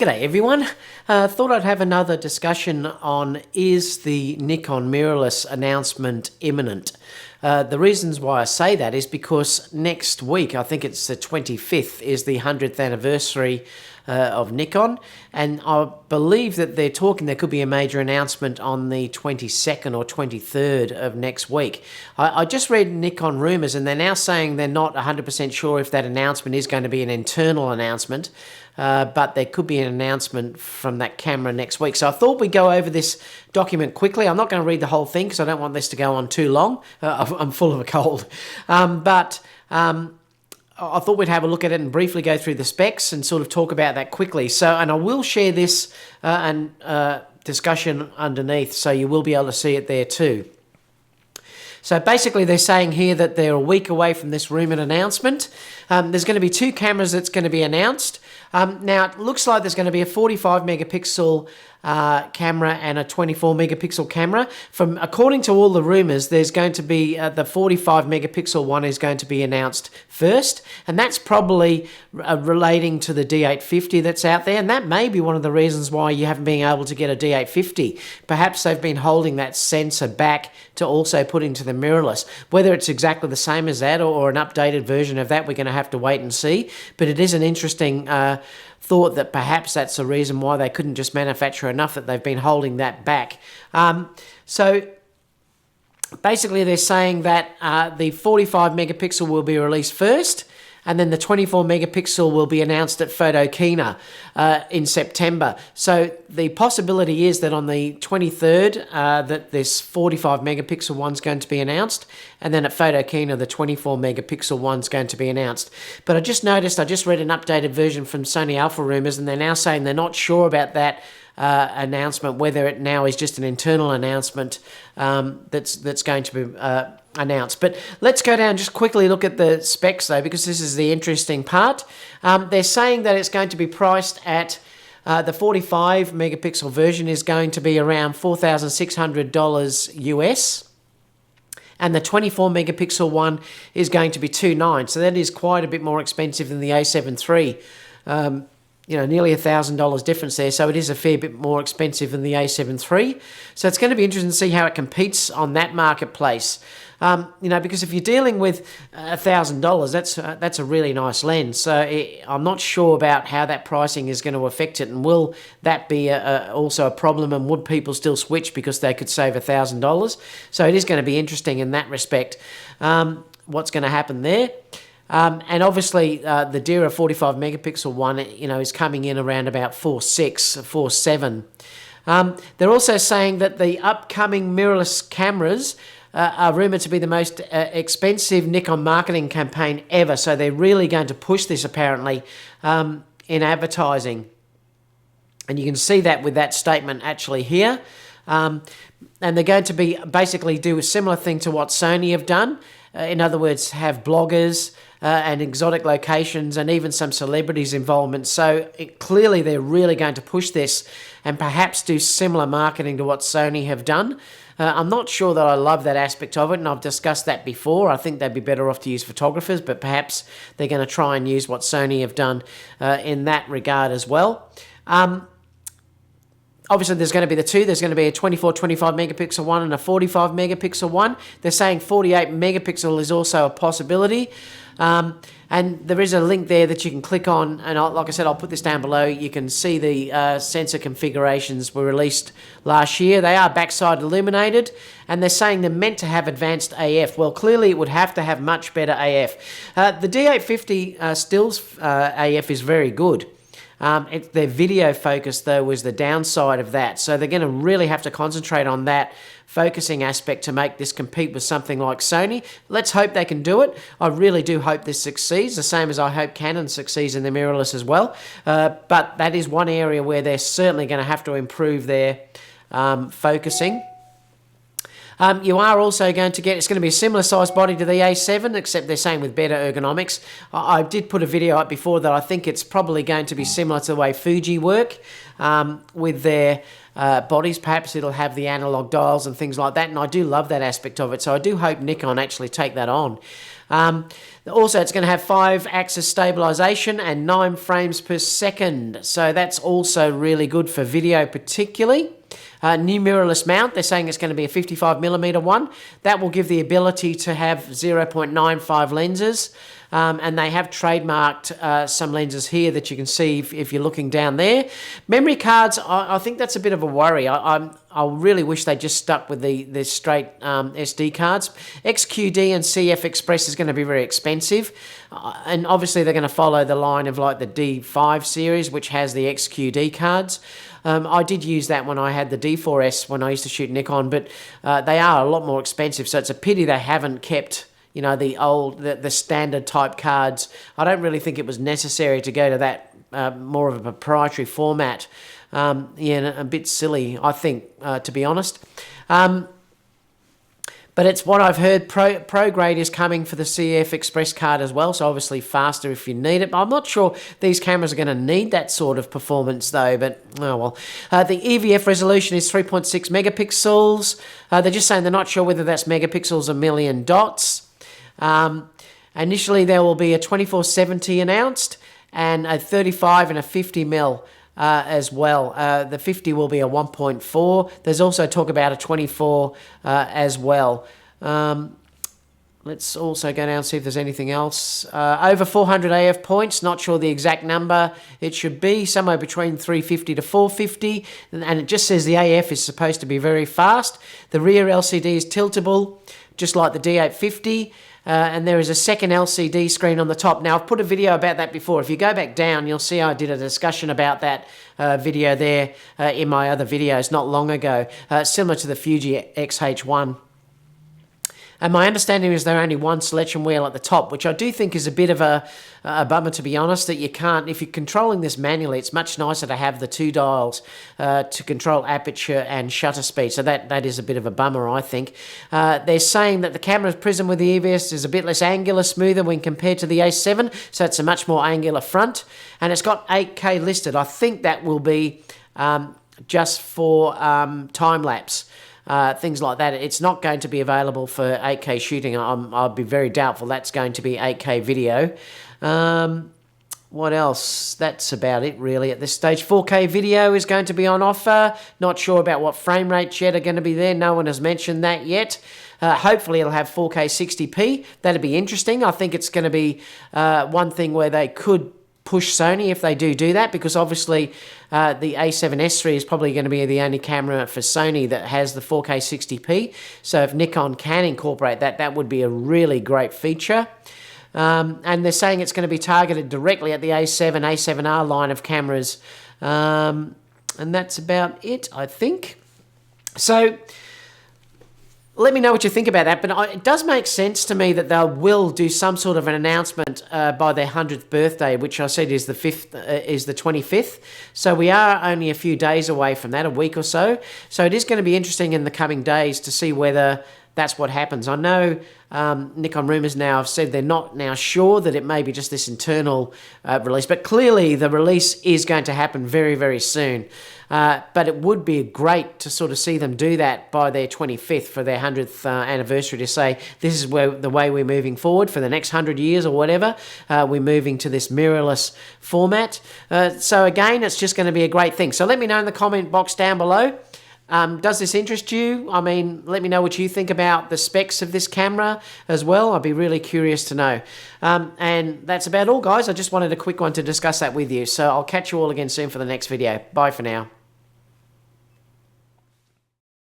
G'day everyone. Thought I'd have another discussion on is the Nikon Mirrorless announcement imminent. The reasons why I say that is because next week, I think it's the 25th, is the 100th anniversary of Nikon, and I believe that they're talking there could be a major announcement on the 22nd or 23rd of next week. I just read Nikon rumours and they're now saying they're not 100% sure if that announcement is going to be an internal announcement, but there could be an announcement from that camera next week. So I thought we'd go over this document quickly. I'm not going to read the whole thing because I don't want this to go on too long. I'm full of a cold. I thought we'd have a look at it and briefly go through the specs and sort of talk about that quickly. And I will share this discussion underneath, so you will be able to see it there too. So basically they're saying here that they're a week away from this rumoured announcement. There's going to be two cameras that's going to be announced. Now it looks like there's going to be a 45 megapixel camera and a 24 megapixel camera. According to all the rumours, there's going to be the 45 megapixel one is going to be announced first, and that's probably relating to the D850 that's out there, and that may be one of the reasons why you haven't been able to get a D850. Perhaps they've been holding that sensor back to also put into the mirrorless. Whether it's exactly the same as that or an updated version of that, we're going to have to wait and see, but it is an interesting thought that perhaps that's the reason why they couldn't just manufacture enough, that they've been holding that back. So basically they're saying that the 45 megapixel will be released first, and then the 24 megapixel will be announced at Photokina in September. So the possibility is that on the 23rd that this 45 megapixel one's going to be announced, and then at Photokina the 24 megapixel one's going to be announced. But I just read an updated version from Sony Alpha Rumours, and they're now saying they're not sure about that announcement, whether it now is just an internal announcement that's going to be announced. But let's go down, just quickly look at the specs though, because this is the interesting part. They're saying that it's going to be priced at the 45 megapixel version is going to be around $4,600 US. And the 24 megapixel one is going to be $2,900. So that is quite a bit more expensive than the A7 III. Nearly $1,000 difference there, so it is a fair bit more expensive than the A7 III. So it's going to be interesting to see how it competes on that marketplace. Because if you're dealing with $1,000, that's a really nice lens. So I'm not sure about how that pricing is going to affect it, and will that be also a problem, and would people still switch because they could save $1,000? So it is going to be interesting in that respect, what's going to happen there. And obviously the Dira 45 megapixel one, is coming in around about 4.6, 4.7. They're also saying that the upcoming mirrorless cameras are rumoured to be the most expensive Nikon marketing campaign ever. So they're really going to push this apparently in advertising. And you can see that with that statement actually here. And they're going to be basically do a similar thing to what Sony have done. In other words, have bloggers and exotic locations and even some celebrities involvement. So clearly they're really going to push this and perhaps do similar marketing to what Sony have done. I'm not sure that I love that aspect of it, and I've discussed that before. I think they'd be better off to use photographers, but perhaps they're going to try and use what Sony have done in that regard as well. Obviously, there's going to be the two. There's going to be a 24, 25 megapixel one and a 45 megapixel one. They're saying 48 megapixel is also a possibility. And there is a link there that you can click on, and like I said, I'll put this down below. You can see the sensor configurations were released last year. They are backside illuminated, and they're saying they're meant to have advanced AF. Well, clearly it would have to have much better AF. The D850 stills AF is very good. Their video focus, though, was the downside of that. So they're going to really have to concentrate on that focusing aspect to make this compete with something like Sony. Let's hope they can do it. I really do hope this succeeds, the same as I hope Canon succeeds in the mirrorless as well. But that is one area where they're certainly going to have to improve their focusing. You are also going to get, it's going to be a similar size body to the A7, except they're saying with better ergonomics. I did put a video up before that I think it's probably going to be similar to the way Fuji work with their bodies. Perhaps it'll have the analog dials and things like that, and I do love that aspect of it, so I do hope Nikon actually take that on. Also, it's going to have 5-axis stabilization and 9 frames per second, so that's also really good for video particularly. New mirrorless mount, they're saying it's going to be a 55mm one. That will give the ability to have 0.95 lenses. And they have trademarked some lenses here that you can see if you're looking down there. Memory cards, I think that's a bit of a worry. I really wish they just stuck with the straight SD cards. XQD and CF Express is going to be very expensive. And obviously they're going to follow the line of like the D5 series, which has the XQD cards. I did use that when I had the D4S when I used to shoot Nikon, but they are a lot more expensive, so it's a pity they haven't kept, you know, the standard type cards. I don't really think it was necessary to go to that more of a proprietary format. Yeah, a bit silly, I think, to be honest. But it's what I've heard. Pro grade is coming for the CF Express card as well, so obviously faster if you need it. I'm not sure these cameras are going to need that sort of performance though, but oh well. The EVF resolution is 3.6 megapixels. They're just saying they're not sure whether that's megapixels or million dots. Initially there will be a 2470 announced and a 35 and a 50 mil as well. The 50 will be a 1.4. There's also talk about a 24 as well. Let's also go down and see if there's anything else. Over 400 AF points, not sure the exact number. It should be somewhere between 350 to 450, and it just says the AF is supposed to be very fast. The rear LCD is tiltable, just like the D850. And there is a second LCD screen on the top. Now, I've put a video about that before. If you go back down, you'll see I did a discussion about that video there in my other videos not long ago, similar to the Fuji XH1. And my understanding is there are only one selection wheel at the top, which I do think is a bit of a bummer, to be honest, that you can't, if you're controlling this manually, it's much nicer to have the 2 dials to control aperture and shutter speed. So that is a bit of a bummer, I think. They're saying that the camera's prism with the EVS is a bit less angular, smoother when compared to the A7, so it's a much more angular front. And it's got 8K listed. I think that will be just for time-lapse. Things like that. It's not going to be available for 8K shooting. I'll be very doubtful that's going to be 8K video. What else? That's about it really at this stage. 4K video is going to be on offer. Not sure about what frame rates yet are going to be there. No one has mentioned that yet. Hopefully it'll have 4K 60p. That'd be interesting. I think it's going to be one thing where they could push Sony if they do that, because obviously the A7S III is probably going to be the only camera for Sony that has the 4K 60p. So if Nikon can incorporate that, that would be a really great feature. And they're saying it's going to be targeted directly at the A7, A7R line of cameras. And that's about it, I think. So let me know what you think about that, but it does make sense to me that they will do some sort of an announcement by their 100th birthday, which I said is the 25th. So we are only a few days away from that, a week or so. So it is going to be interesting in the coming days to see whether that's what happens. I know Nikon Rumours now have said they're not now sure that it may be just this internal release, but clearly the release is going to happen very, very soon. But it would be great to sort of see them do that by their 25th for their 100th anniversary, to say this is the way we're moving forward for the next 100 years or whatever. We're moving to this mirrorless format. So again, it's just going to be a great thing. So let me know in the comment box down below. Does this interest you? I mean, let me know what you think about the specs of this camera as well. I'd be really curious to know. And that's about all, guys. I just wanted a quick one to discuss that with you. So I'll catch you all again soon for the next video. Bye for now.